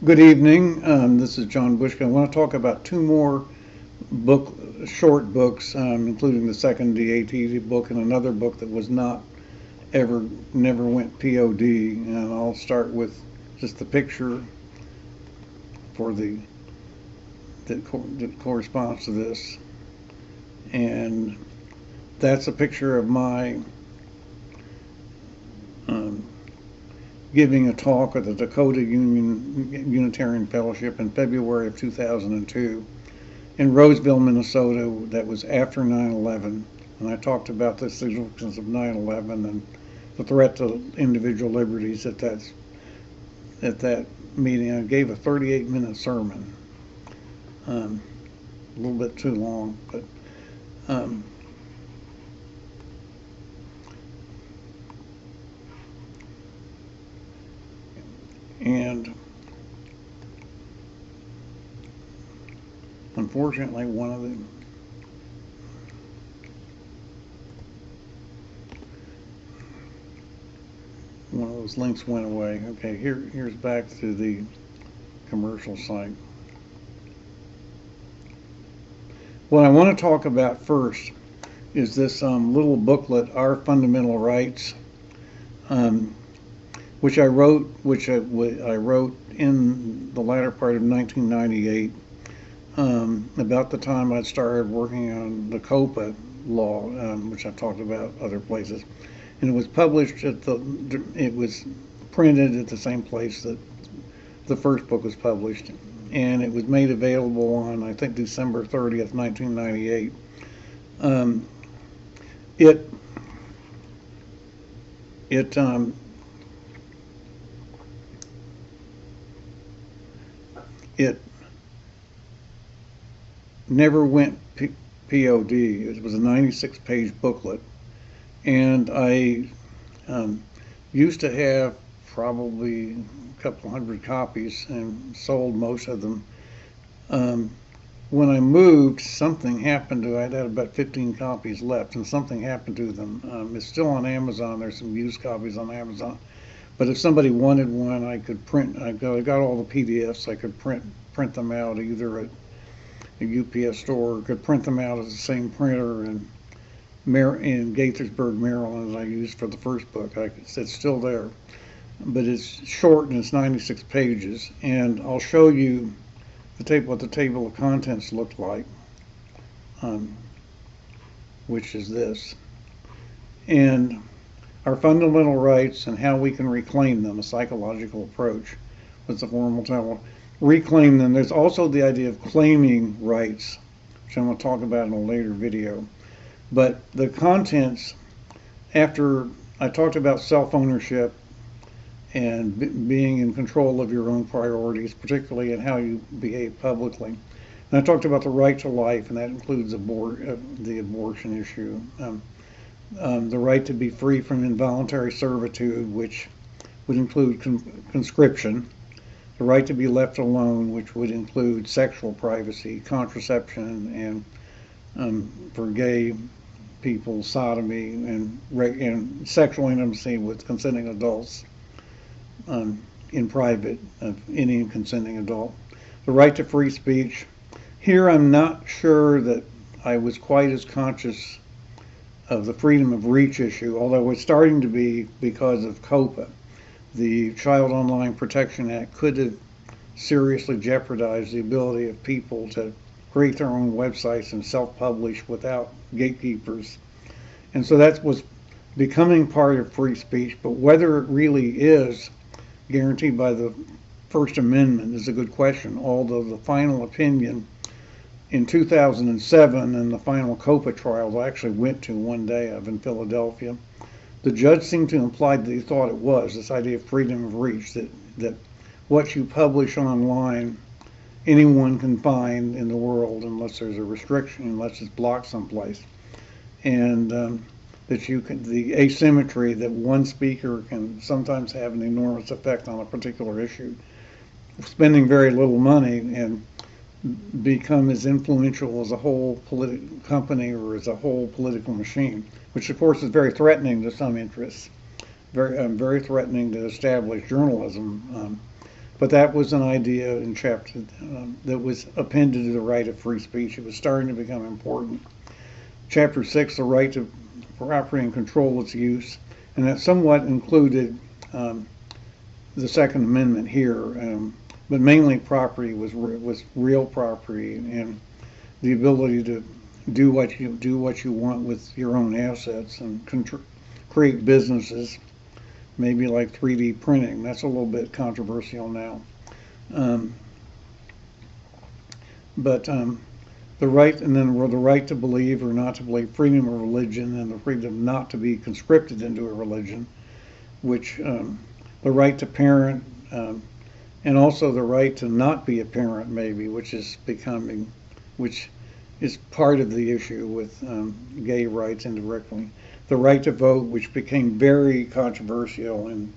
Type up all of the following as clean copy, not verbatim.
Good evening. This is John Bushka. I want to talk about two more short books, including the second DATD book and another book that was not ever, never went POD. And I'll start with just the picture for that corresponds to this, and that's a picture of my um, giving a talk at the Dakota Unitarian Fellowship in February of 2002 in Roseville, Minnesota. That was after 9/11, and I talked about the significance of 9/11 and the threat to individual liberties at that meeting. I gave a 38-minute sermon, a little bit too long, but um, and unfortunately one of those links went away. Okay, here's back to the commercial site. What I want to talk about first is this little booklet, Our Fundamental Rights, um, which I wrote in the latter part of 1998, about the time I started working on the COPA law, which I've talked about other places. And it was published it was printed at the same place that the first book was published, and it was made available on, I think, December 30th, 1998. Um, it it it never went POD. It was a 96-page booklet, and I used to have probably a couple hundred copies and sold most of them. Um, when I moved, something happened to it. I had about 15 copies left, and something happened to them. It's still on Amazon. There's some used copies on Amazon. But if somebody wanted one, I could print. I got all the PDFs. I could print them out either at a UPS store, or could print them out as the same printer in Gaithersburg, Maryland, as I used for the first book. It's still there, but it's short and it's 96 pages. And I'll show you what the table of contents looked like, which is this. And our fundamental rights and how we can reclaim them, a psychological approach was the formal title. Reclaim them. There's also the idea of claiming rights, which I'm going to talk about in a later video. But the contents, after I talked about self-ownership and being in control of your own priorities, particularly in how you behave publicly. And I talked about the right to life, and that includes the abortion issue. The right to be free from involuntary servitude, which would include conscription. The right to be left alone, which would include sexual privacy, contraception, and for gay people, sodomy, and sexual intimacy with consenting adults. In private of any consenting adult. The right to free speech. Here I'm not sure that I was quite as conscious of the freedom of reach issue, although it's starting to be because of COPA. The Child Online Protection Act could have seriously jeopardized the ability of people to create their own websites and self-publish without gatekeepers. And so that was becoming part of free speech, but whether it really is guaranteed by the First Amendment is a good question, although the final opinion in 2007 and the final COPA trials I actually went to one day of in Philadelphia, the judge seemed to imply that he thought it was, this idea of freedom of reach, that what you publish online anyone can find in the world unless there's a restriction, unless it's blocked someplace. And that the asymmetry that one speaker can sometimes have an enormous effect on a particular issue, spending very little money and become as influential as a whole political company or as a whole political machine, which of course is very threatening to some interests, very threatening to established journalism, But that was an idea in chapter that was appended to the right of free speech. It was starting to become important. Chapter 6, the right to property and control its use, and that somewhat included the Second Amendment here, but mainly property was real property and the ability to do what you want with your own assets and create businesses, maybe like 3D printing. That's a little bit controversial now. But the right, and then the right to believe or not to believe, freedom of religion, and the freedom not to be conscripted into a religion, which the right to parent, and also the right to not be a parent, maybe, which is part of the issue with gay rights indirectly. The right to vote, which became very controversial in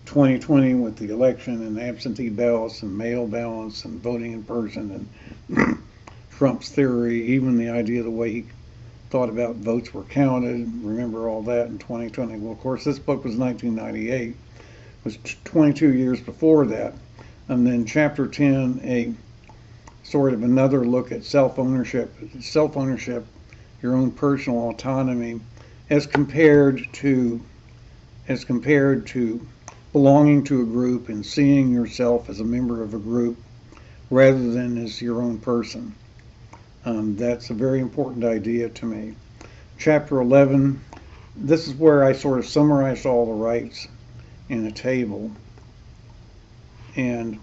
2020 with the election and absentee ballots and mail ballots and voting in person and Trump's theory, even the idea of the way he thought about votes were counted. Remember all that in 2020. Well, of course, this book was 1998. It was 22 years before that. And then chapter 10, a sort of another look at self-ownership, your own personal autonomy, as compared to belonging to a group and seeing yourself as a member of a group rather than as your own person. That's a very important idea to me. Chapter 11, this is where I sort of summarized all the rights in a table. And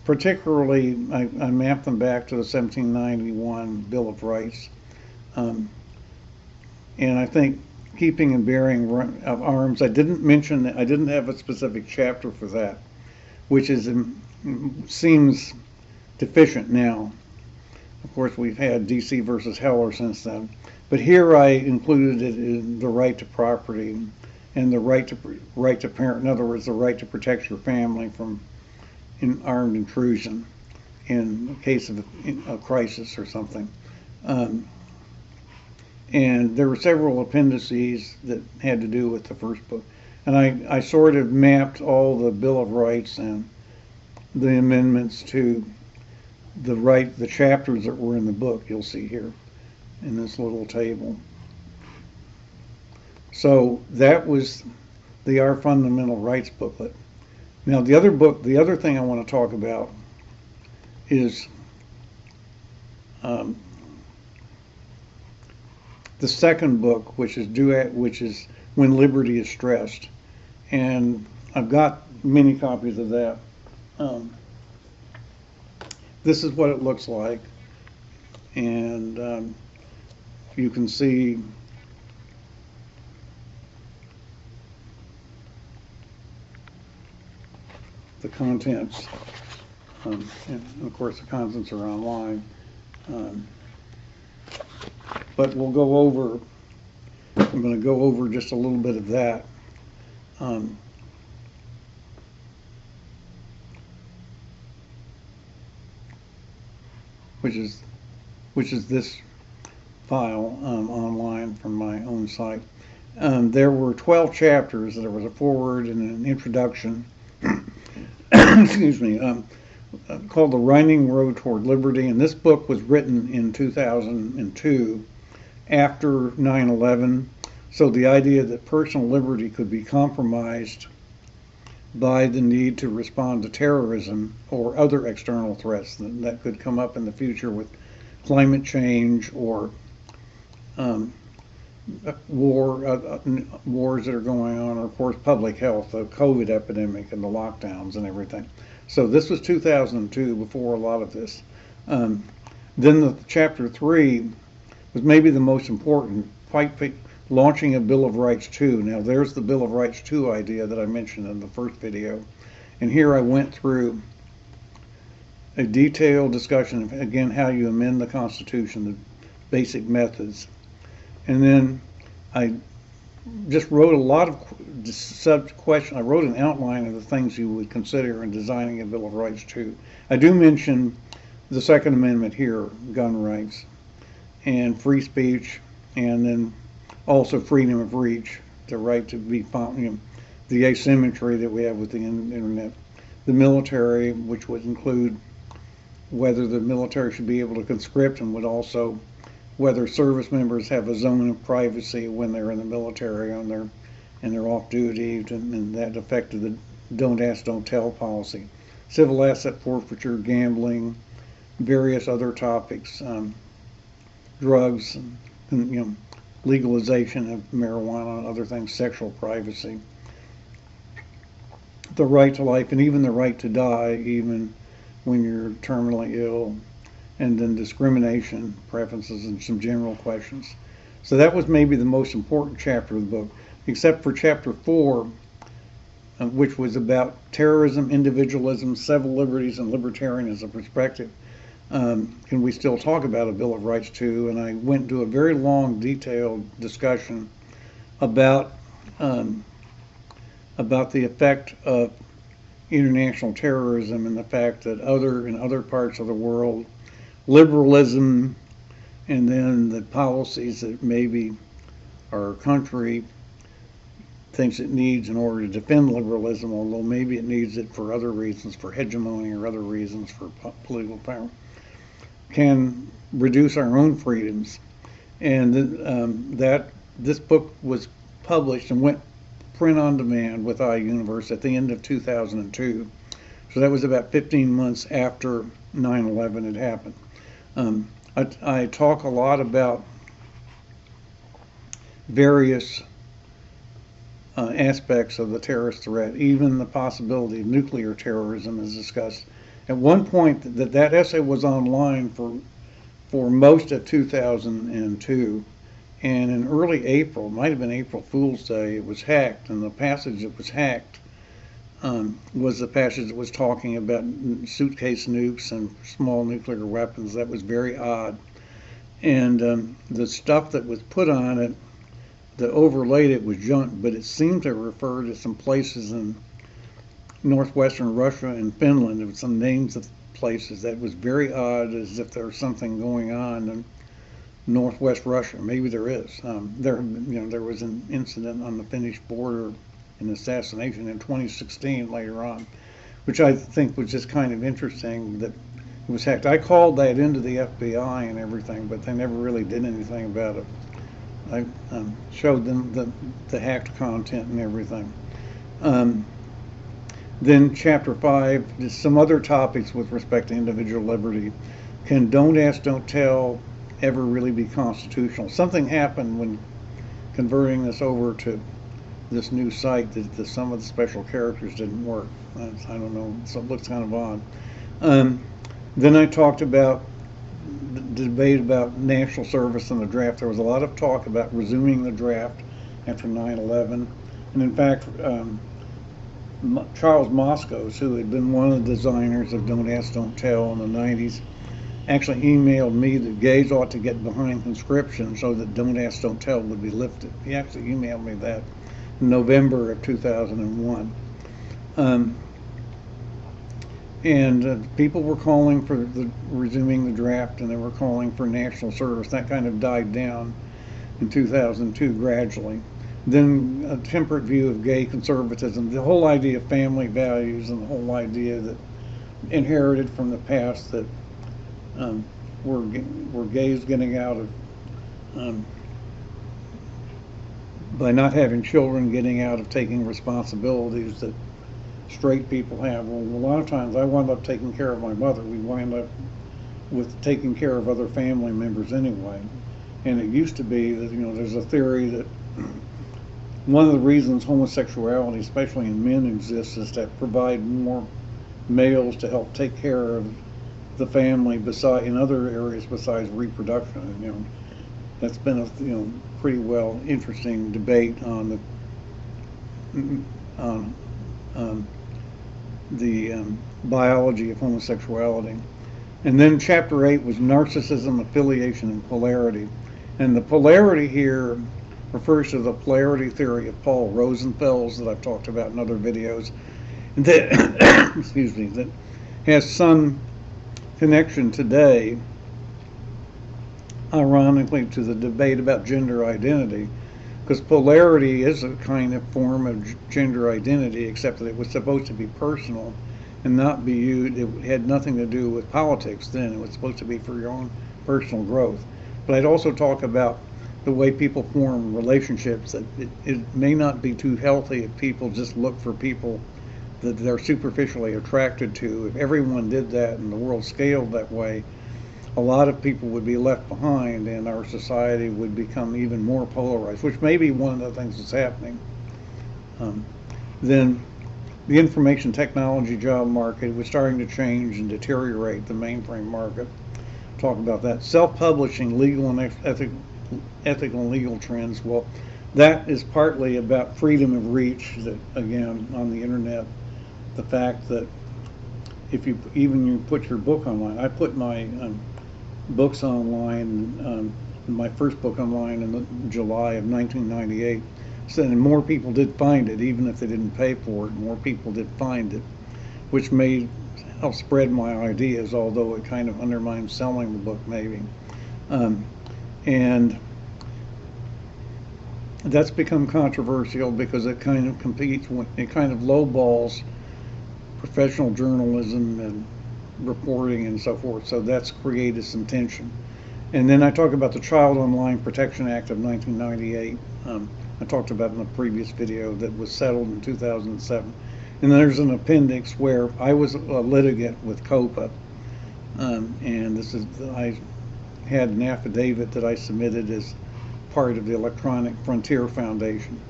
particularly, I mapped them back to the 1791 Bill of Rights. And I think keeping and bearing of arms, I didn't have a specific chapter for that, which seems deficient now. Of course, we've had DC versus Heller since then. But here I included it in the right to property and the right to parent. In other words, the right to protect your family from armed intrusion in case of a crisis or something. And there were several appendices that had to do with the first book. And I sort of mapped all the Bill of Rights and the amendments to the chapters that were in the book, you'll see here in this little table. So that was Our Fundamental Rights booklet. Now the other thing I want to talk about is the second book, which is When Liberty is Stressed, and I've got many copies of that. This is what it looks like, and you can see the contents, and of course the contents are online. But I'm going to go over just a little bit of that. Which is this file online from my own site. There were 12 chapters. There was a foreword and an introduction. Excuse me. Called The Winding Road Toward Liberty, and this book was written in 2002 after 9/11. So the idea that personal liberty could be compromised by the need to respond to terrorism or other external threats that could come up in the future with climate change or wars that are going on, or of course public health, the COVID epidemic and the lockdowns and everything. So this was 2002, before a lot of this. Then the chapter 3 was maybe the most important, launching a Bill of Rights 2. Now there's the Bill of Rights 2 idea that I mentioned in the first video. And here I went through a detailed discussion of, again, how you amend the Constitution, the basic methods. And then I just wrote a lot of questions. I wrote an outline of the things you would consider in designing a Bill of Rights 2. I do mention the Second Amendment here, gun rights, and free speech, and then also freedom of reach, the right to be, the asymmetry that we have with the internet. the military, which would include whether the military should be able to conscript, and would also whether service members have a zone of privacy when they're in the military and they're off duty, and that affected the don't ask, don't tell policy. Civil asset forfeiture, gambling, various other topics, drugs, and legalization of marijuana and other things, sexual privacy, the right to life, and even the right to die, even when you're terminally ill, and then discrimination, preferences, and some general questions. So that was maybe the most important chapter of the book, except for chapter 4, which was about terrorism, individualism, civil liberties, and libertarianism perspective. Can we still talk about a Bill of Rights too? And I went into a very long, detailed discussion about the effect of international terrorism and the fact that in other parts of the world, liberalism, and then the policies that maybe our country thinks it needs in order to defend liberalism, although maybe it needs it for other reasons, for hegemony or other reasons, for political power, can reduce our own freedoms. And this book was published and went print on demand with iUniverse at the end of 2002. So that was about 15 months after 9/11 had happened. I talk a lot about various aspects of the terrorist threat. Even the possibility of nuclear terrorism is discussed. At one point, that essay was online for most of 2002, and in early April, might have been April Fool's Day, it was hacked, and the passage that was hacked was the passage that was talking about suitcase nukes and small nuclear weapons. That was very odd. And the stuff that was put on it, that overlaid it, was junk, but it seemed to refer to some places in northwestern Russia and Finland. There were some names of places that was very odd, as if there was something going on in northwest Russia. Maybe there is. There was an incident on the Finnish border, an assassination in 2016 later on, which I think was just kind of interesting that it was hacked. I called that into the FBI and everything, but they never really did anything about it. I showed them the hacked content and everything. Then chapter 5, just some other topics with respect to individual liberty. Can don't ask, don't tell ever really be constitutional? Something happened when converting this over to this new site that some of the special characters didn't work. I don't know, so it looks kind of odd. Then I talked about the debate about national service and the draft. There was a lot of talk about resuming the draft after 9/11. And in fact, Charles Moscos, who had been one of the designers of Don't Ask, Don't Tell in the 90s, actually emailed me that gays ought to get behind conscription so that Don't Ask, Don't Tell would be lifted. He actually emailed me that in November of 2001. People were calling for resuming the draft, and they were calling for national service. That kind of died down in 2002 gradually. Then a temperate view of gay conservatism, the whole idea of family values, and the whole idea that inherited from the past that were gays getting out of, by not having children, getting out of taking responsibilities that straight people have. Well, a lot of times I wound up taking care of my mother. We wind up with taking care of other family members anyway. And it used to be that, there's a theory that one of the reasons homosexuality, especially in men, exists is to provide more males to help take care of the family in other areas besides reproduction. That's been a pretty well interesting debate on the biology of homosexuality. And then chapter 8 was narcissism, affiliation, and polarity. And the polarity here refers to the polarity theory of Paul Rosenfels that I've talked about in other videos, that excuse me, that has some connection today, ironically, to the debate about gender identity, because polarity is a kind of form of gender identity, except that it was supposed to be personal, and not be used. It had nothing to do with politics then. It was supposed to be for your own personal growth. But I'd also talk about the way people form relationships. That it may not be too healthy if people just look for people that they're superficially attracted to. If everyone did that and the world scaled that way, a lot of people would be left behind and our society would become even more polarized, which may be one of the things that's happening. Then the information technology job market was starting to change and deteriorate, the mainframe market. Talk about that. Self-publishing, legal and ethical and legal trends. Well, that is partly about freedom of reach, that again, on the internet, the fact that if you put your book online. I put my books online, my first book online in July of 1998. So, and more people did find it, even if they didn't pay for it. More people did find it, which may help spread my ideas, although it kind of undermines selling the book maybe. And that's become controversial because it kind of competes, it kind of lowballs professional journalism and reporting and so forth. So that's created some tension. And then I talk about the Child Online Protection Act of 1998. I talked about in a previous video that was settled in 2007. And then there's an appendix where I was a litigant with COPA. And this is, I had an affidavit that I submitted as part of the Electronic Frontier Foundation.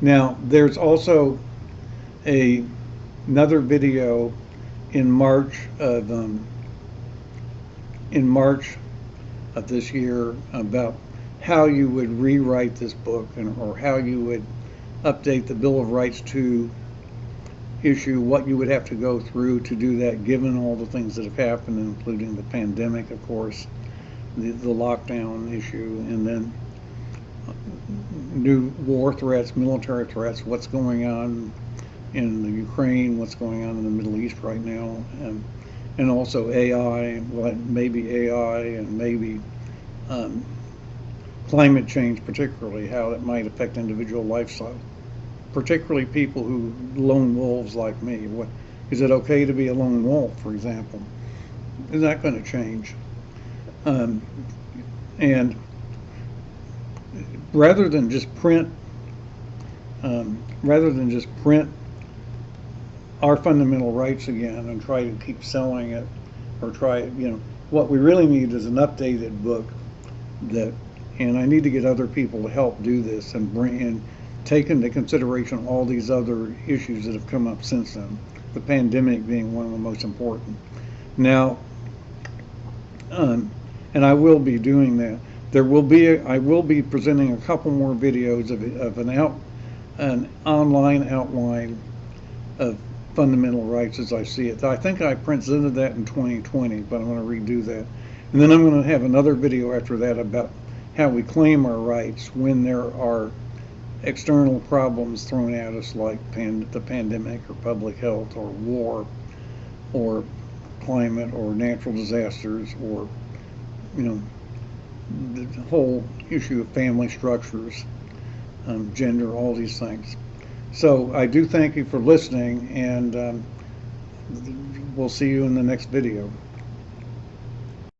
Now, there's also another video in March of this year about how you would rewrite this book, or how you would update the Bill of Rights to issue, what you would have to go through to do that, given all the things that have happened, including the pandemic, of course, the lockdown issue, and then new war threats, military threats, what's going on in the Ukraine, what's going on in the Middle East right now, and also AI, well, maybe AI, and maybe climate change, particularly how it might affect individual lifestyle, particularly people who lone wolves like me. What is it okay to be a lone wolf, for example? Is that going to change? And rather than just print our fundamental rights again and try to keep selling it, or what we really need is an updated book and I need to get other people to help do this and take into consideration all these other issues that have come up since then, the pandemic being one of the most important. Now, and I will be doing that. I will be presenting a couple more videos of an online outline of fundamental rights as I see it. I think I presented that in 2020, but I'm going to redo that. And then I'm going to have another video after that about how we claim our rights when there are external problems thrown at us, like the pandemic or public health or war or climate or natural disasters, or the whole issue of family structures, gender, all these things. So I do thank you for listening, and we'll see you in the next video.